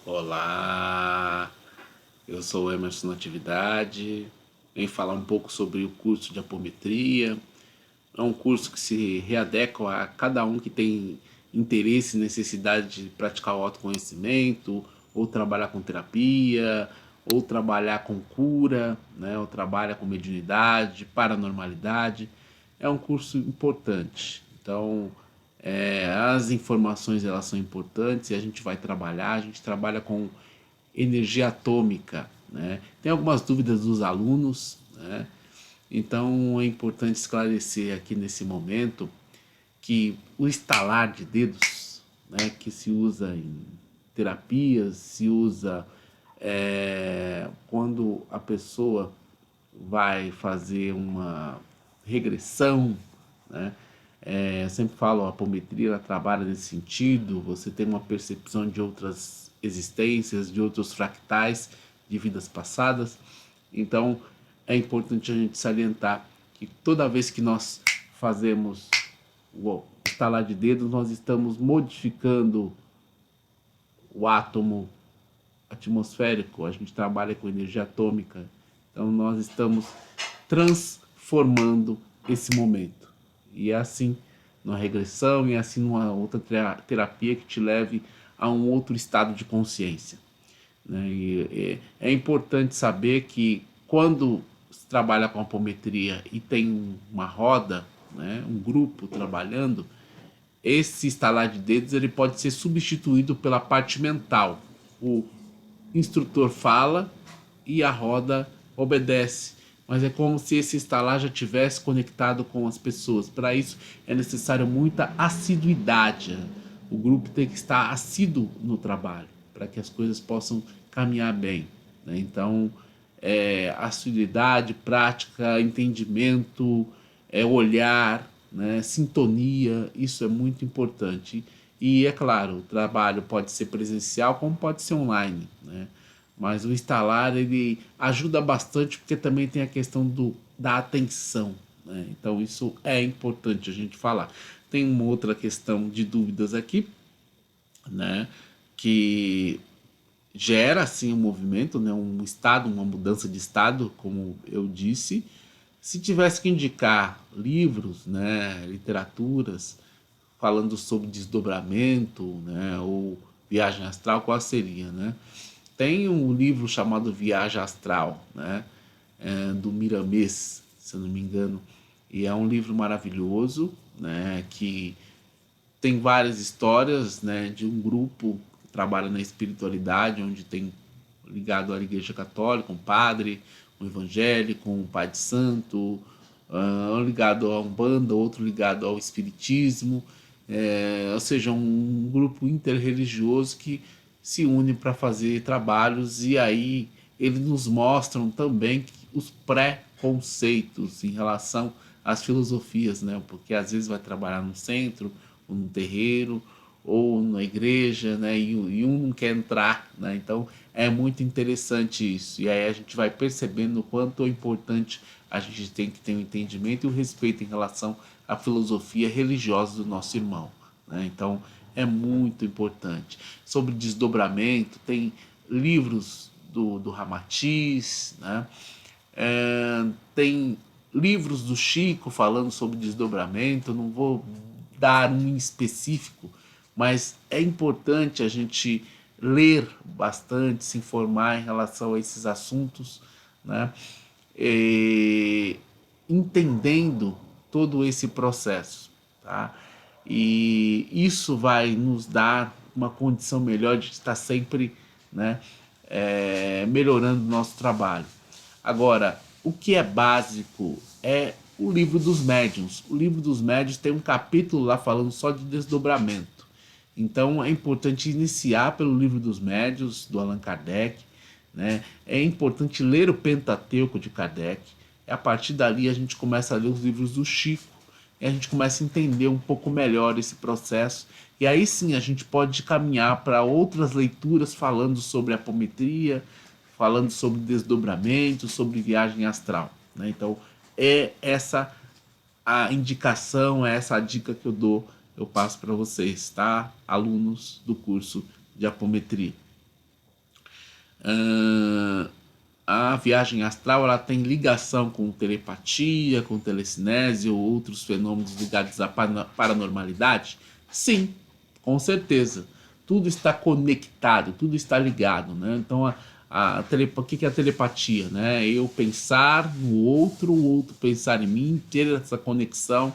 Olá, eu sou o Emerson Natividade, venho falar um pouco sobre o curso de apometria. É um curso que se readequa a cada um que tem interesse e necessidade de praticar o autoconhecimento, ou trabalhar com terapia, ou trabalhar com cura, né? Ou trabalha com mediunidade, paranormalidade. É um curso importante. Então, as informações elas são importantes e a gente vai trabalhar. A gente trabalha com energia atômica, né? Tem algumas dúvidas dos alunos, né? Então é importante esclarecer aqui nesse momento que o estalar de dedos, né, que se usa em terapias, se usa quando a pessoa vai fazer uma regressão, né? Eu sempre falo, a apometria ela trabalha nesse sentido, você tem uma percepção de outras existências, de outros fractais de vidas passadas. Então é importante a gente salientar que toda vez que nós fazemos o estalar de dedos, nós estamos modificando o átomo atmosférico, a gente trabalha com energia atômica. Então nós estamos transformando esse momento. E é assim numa regressão e é assim numa outra terapia que te leve a um outro estado de consciência. Né? E é importante saber que quando se trabalha com apometria e tem uma roda, né, um grupo trabalhando, esse estalar de dedos ele pode ser substituído pela parte mental. O instrutor fala e a roda obedece. Mas é como se esse estalar já tivesse conectado com as pessoas. Para isso é necessário muita assiduidade. O grupo tem que estar assíduo no trabalho para que as coisas possam caminhar bem. Né? Então, assiduidade, prática, entendimento, olhar, né? Sintonia, isso é muito importante. E é claro, o trabalho pode ser presencial como pode ser online, né? Mas o instalar ele ajuda bastante porque também tem a questão da atenção, né? Então isso é importante a gente falar. Tem uma outra questão de dúvidas aqui, né? Que gera assim um movimento, né? Um estado, uma mudança de estado, como eu disse. Se tivesse que indicar livros, né, literaturas falando sobre desdobramento, né, ou viagem astral, qual seria, né? Tem um livro chamado Viagem Astral, né, do Miramês, se eu não me engano, e é um livro maravilhoso, né, que tem várias histórias, né, de um grupo que trabalha na espiritualidade, onde tem ligado à Igreja Católica, um padre, um evangélico, um pai de santo, um ligado a Umbanda, outro ligado ao Espiritismo, ou seja, um grupo interreligioso que se une para fazer trabalhos e aí eles nos mostram também os pré-conceitos em relação às filosofias, né? Porque às vezes vai trabalhar no centro, ou no terreiro, ou na igreja, né? E um não quer entrar, né? Então é muito interessante isso. E aí a gente vai percebendo o quanto é importante a gente tem que ter um entendimento e o respeito em relação à filosofia religiosa do nosso irmão, né? Então é muito importante. Sobre desdobramento, tem livros do Ramatiz, né? Tem livros do Chico falando sobre desdobramento, não vou dar um em específico, mas é importante a gente ler bastante, se informar em relação a esses assuntos, né? E, entendendo todo esse processo, tá? E isso vai nos dar uma condição melhor de estar sempre, né, melhorando o nosso trabalho. Agora, o que é básico é o livro dos médiuns. O livro dos médiuns tem um capítulo lá falando só de desdobramento. Então é importante iniciar pelo livro dos médiuns, do Allan Kardec, né? É importante ler o Pentateuco de Kardec. E a partir dali a gente começa a ler os livros do Chico e a gente começa a entender um pouco melhor esse processo. E aí sim a gente pode caminhar para outras leituras falando sobre apometria, falando sobre desdobramento, sobre viagem astral, né? Então é essa a indicação, é essa a dica que eu dou, eu passo para vocês, tá? Alunos do curso de apometria. Ah, a viagem astral ela tem ligação com telepatia, com telecinese ou outros fenômenos ligados à paranormalidade? Sim, com certeza. Tudo está conectado, tudo está ligado, né? Então, o que é a telepatia, né? Eu pensar no outro, o outro pensar em mim, ter essa conexão,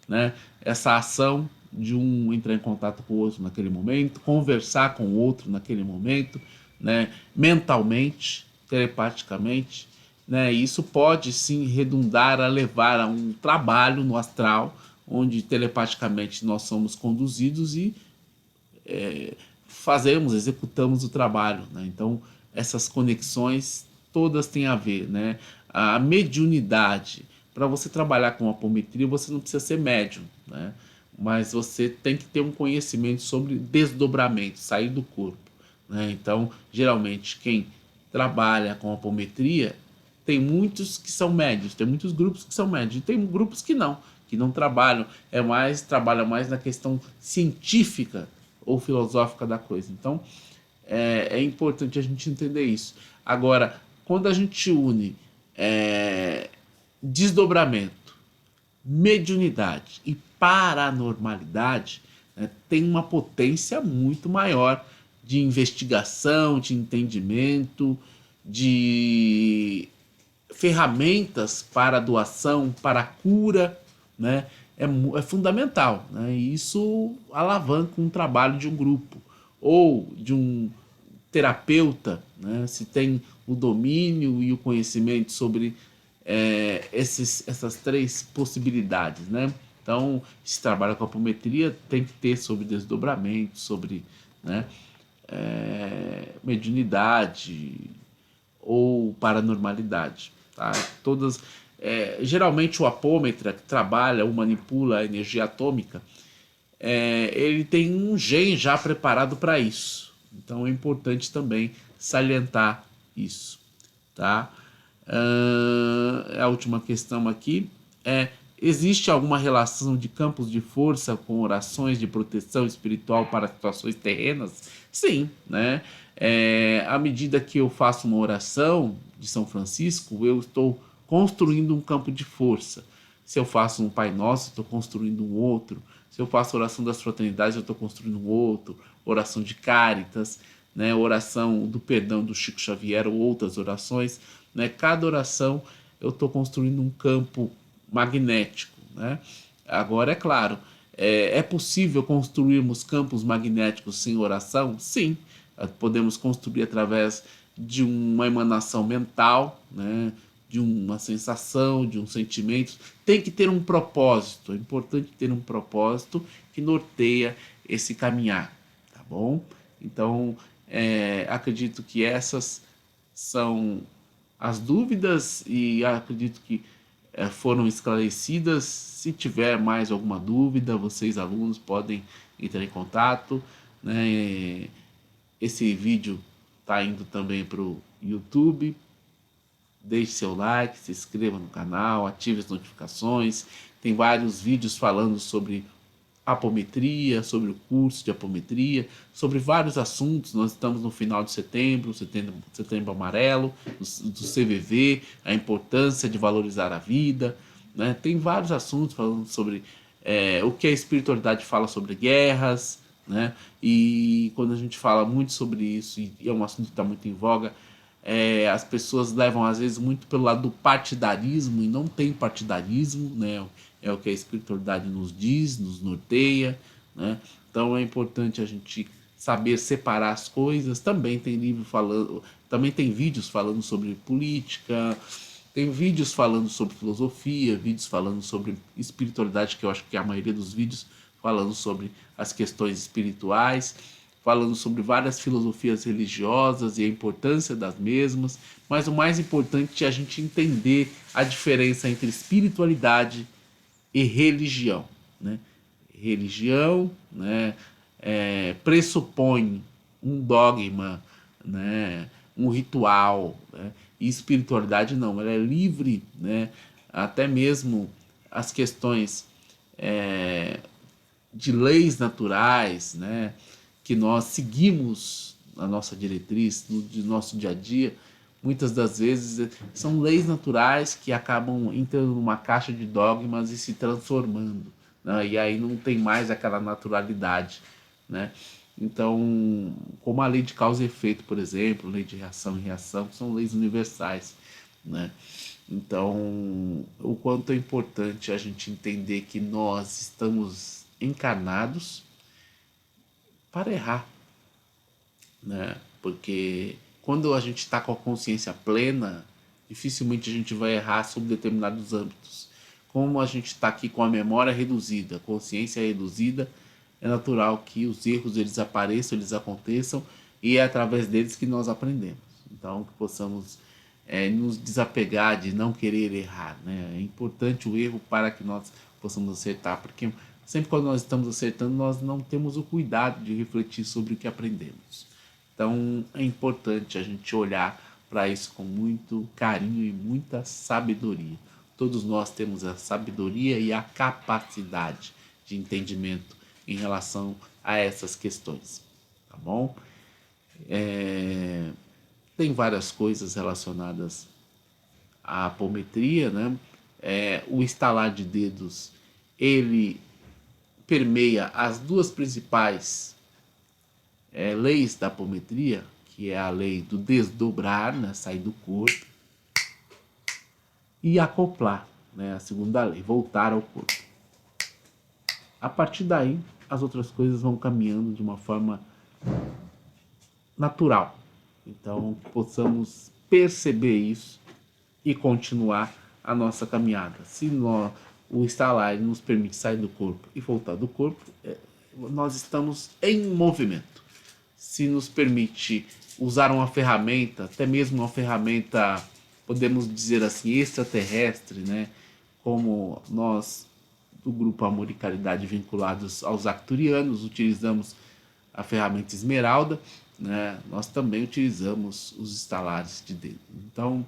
né? Essa ação de um entrar em contato com o outro naquele momento, conversar com o outro naquele momento, né? Mentalmente, telepaticamente, né? Isso pode sim redundar a levar a um trabalho no astral, onde telepaticamente nós somos conduzidos e executamos o trabalho, né? Então, essas conexões todas têm a ver, né? A mediunidade, para você trabalhar com apometria, você não precisa ser médium, né? Mas você tem que ter um conhecimento sobre desdobramento, sair do corpo, né? Então, geralmente, quem trabalha com apometria, tem muitos que são médios, tem muitos grupos que são médios, e tem grupos que não trabalham, trabalham mais na questão científica ou filosófica da coisa. Então, é importante a gente entender isso. Agora, quando a gente une desdobramento, mediunidade e paranormalidade, né, tem uma potência muito maior de investigação, de entendimento, de ferramentas para a doação, para a cura, né? É fundamental, né? E isso alavanca um trabalho de um grupo ou de um terapeuta, né? Se tem o domínio e o conhecimento sobre essas três possibilidades, né? Então, se trabalha com apometria, tem que ter sobre desdobramento, sobre, né, mediunidade ou paranormalidade. Tá? Geralmente o apômetra que trabalha ou manipula a energia atômica, ele tem um gen já preparado para isso. Então é importante também salientar isso. Tá? A última questão aqui é: existe alguma relação de campos de força com orações de proteção espiritual para situações terrenas? Sim, né? À medida que eu faço uma oração de São Francisco, eu estou construindo um campo de força. Se eu faço um Pai Nosso, eu estou construindo um outro. Se eu faço oração das fraternidades, eu estou construindo um outro. Oração de Cáritas, né? Oração do perdão do Chico Xavier ou outras orações. Né? Cada oração eu estou construindo um campo magnético. Né? Agora, é claro, é possível construirmos campos magnéticos sem oração? Sim, podemos construir através de uma emanação mental, né? De uma sensação, de um sentimento. Tem que ter um propósito, é importante ter um propósito que norteia esse caminhar, tá bom? Então, acredito que essas são as dúvidas e acredito que foram esclarecidas. Se tiver mais alguma dúvida, vocês alunos podem entrar em contato, né? Esse vídeo está indo também para o YouTube. Deixe seu like, se inscreva no canal, ative as notificações. Tem vários vídeos falando sobre apometria, sobre o curso de apometria, sobre vários assuntos. Nós estamos no final de setembro, setembro amarelo, do CVV, a importância de valorizar a vida. Né? Tem vários assuntos falando sobre o que a espiritualidade fala sobre guerras. Né? E quando a gente fala muito sobre isso, e é um assunto que está muito em voga, as pessoas levam às vezes muito pelo lado do partidarismo e não tem partidarismo, né? É o que a espiritualidade nos diz, nos norteia, né? Então é importante a gente saber separar as coisas. Também tem livro falando, também tem vídeos falando sobre política, tem vídeos falando sobre filosofia, vídeos falando sobre espiritualidade, que eu acho que a maioria dos vídeos falando sobre as questões espirituais, falando sobre várias filosofias religiosas e a importância das mesmas, mas o mais importante é a gente entender a diferença entre espiritualidade e religião. Né? Religião, né, pressupõe um dogma, né, um ritual, né? E espiritualidade não, ela é livre, né? Até mesmo as questões de leis naturais, né, que nós seguimos na nossa diretriz, no nosso dia a dia, muitas das vezes são leis naturais que acabam entrando numa caixa de dogmas e se transformando, né? E aí não tem mais aquela naturalidade, né? Então, como a lei de causa e efeito, por exemplo, lei de reação e reação, são leis universais, né? Então, o quanto é importante a gente entender que nós estamos encarnados para errar, né? Porque quando a gente está com a consciência plena, dificilmente a gente vai errar sobre determinados âmbitos. Como a gente está aqui com a memória reduzida, a consciência reduzida, é natural que os erros eles apareçam, eles aconteçam, e é através deles que nós aprendemos. Então, que possamos nos desapegar de não querer errar, né? É importante o erro para que nós possamos acertar, porque sempre quando nós estamos acertando, nós não temos o cuidado de refletir sobre o que aprendemos. Então, é importante a gente olhar para isso com muito carinho e muita sabedoria. Todos nós temos a sabedoria e a capacidade de entendimento em relação a essas questões, tá bom? Tem várias coisas relacionadas à apometria, né? O estalar de dedos, ele permeia as duas principais leis da apometria, que é a lei do desdobrar, né? Sair do corpo, e acoplar, né? A segunda lei, voltar ao corpo. A partir daí, as outras coisas vão caminhando de uma forma natural. Então, possamos perceber isso e continuar a nossa caminhada. Se o estalar nos permite sair do corpo e voltar do corpo, nós estamos em movimento. Se nos permite usar uma ferramenta, até mesmo uma ferramenta, podemos dizer assim, extraterrestre, né? Como nós do grupo Amor e Caridade vinculados aos arcturianos utilizamos a ferramenta Esmeralda, né? Nós também utilizamos os estalares de dedo. Então,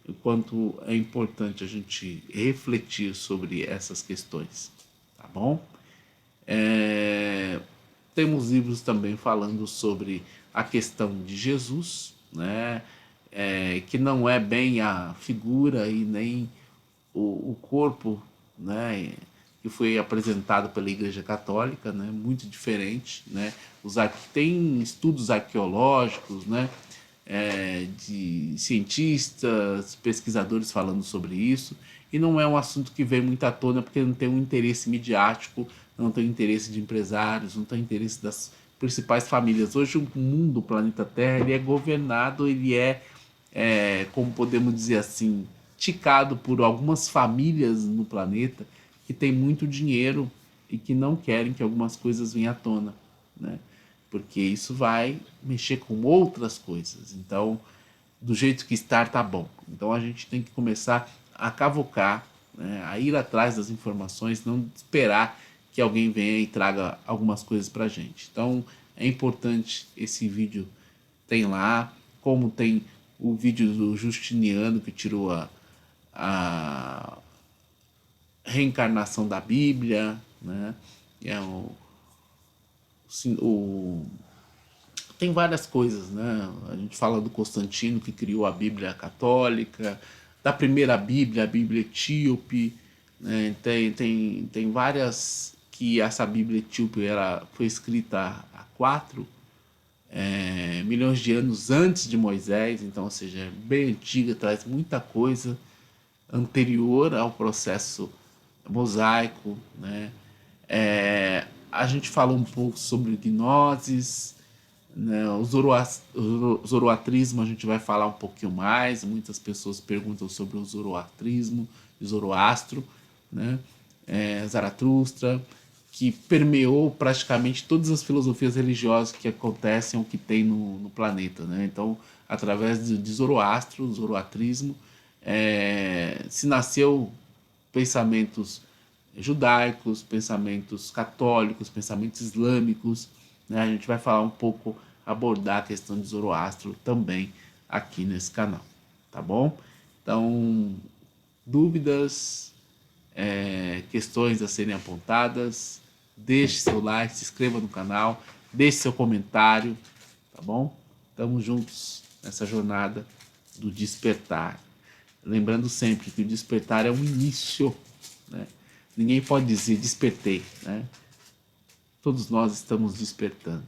o quanto é importante a gente refletir sobre essas questões, tá bom? Temos livros também falando sobre a questão de Jesus, né? Que não é bem a figura e nem o corpo, né? Que foi apresentado pela Igreja Católica, né? Muito diferente, né? Tem estudos arqueológicos, né? De cientistas, pesquisadores falando sobre isso, e não é um assunto que vem muito à tona porque não tem um interesse midiático, não tem interesse de empresários, não tem interesse das principais famílias. Hoje o mundo, o planeta Terra, ele é governado, ele como podemos dizer assim, ticado por algumas famílias no planeta que tem muito dinheiro e que não querem que algumas coisas venham à tona, né? Porque isso vai mexer com outras coisas. Então, do jeito que está, tá bom. Então a gente tem que começar a cavocar, né, a ir atrás das informações, não esperar que alguém venha e traga algumas coisas para a gente. Então é importante esse vídeo tem lá, como tem o vídeo do Justiniano que tirou a reencarnação da Bíblia, né? É tem várias coisas, né? A gente fala do Constantino que criou a Bíblia católica, da primeira Bíblia, a Bíblia etíope, né? Tem várias que essa Bíblia etíope foi escrita há 4 milhões de anos antes de Moisés, então, ou seja, é bem antiga, traz muita coisa anterior ao processo mosaico, né? A gente fala um pouco sobre gnoses, né? O zoroastrismo a gente vai falar um pouquinho mais. Muitas pessoas perguntam sobre o zoroastrismo, Zoroastro, né? Zaratustra, que permeou praticamente todas as filosofias religiosas que acontecem ou que tem no planeta, né? Então, através de Zoroastro, zoroastrismo, se nasceu pensamentos judaicos, pensamentos católicos, pensamentos islâmicos, né? A gente vai falar um pouco, abordar a questão de Zoroastro também aqui nesse canal, tá bom? Então, dúvidas, questões a serem apontadas, deixe seu like, se inscreva no canal, deixe seu comentário, tá bom? Estamos juntos nessa jornada do despertar. Lembrando sempre que o despertar é um início, né? Ninguém pode dizer despertei, né? Todos nós estamos despertando.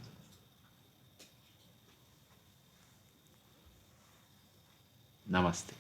Namastê.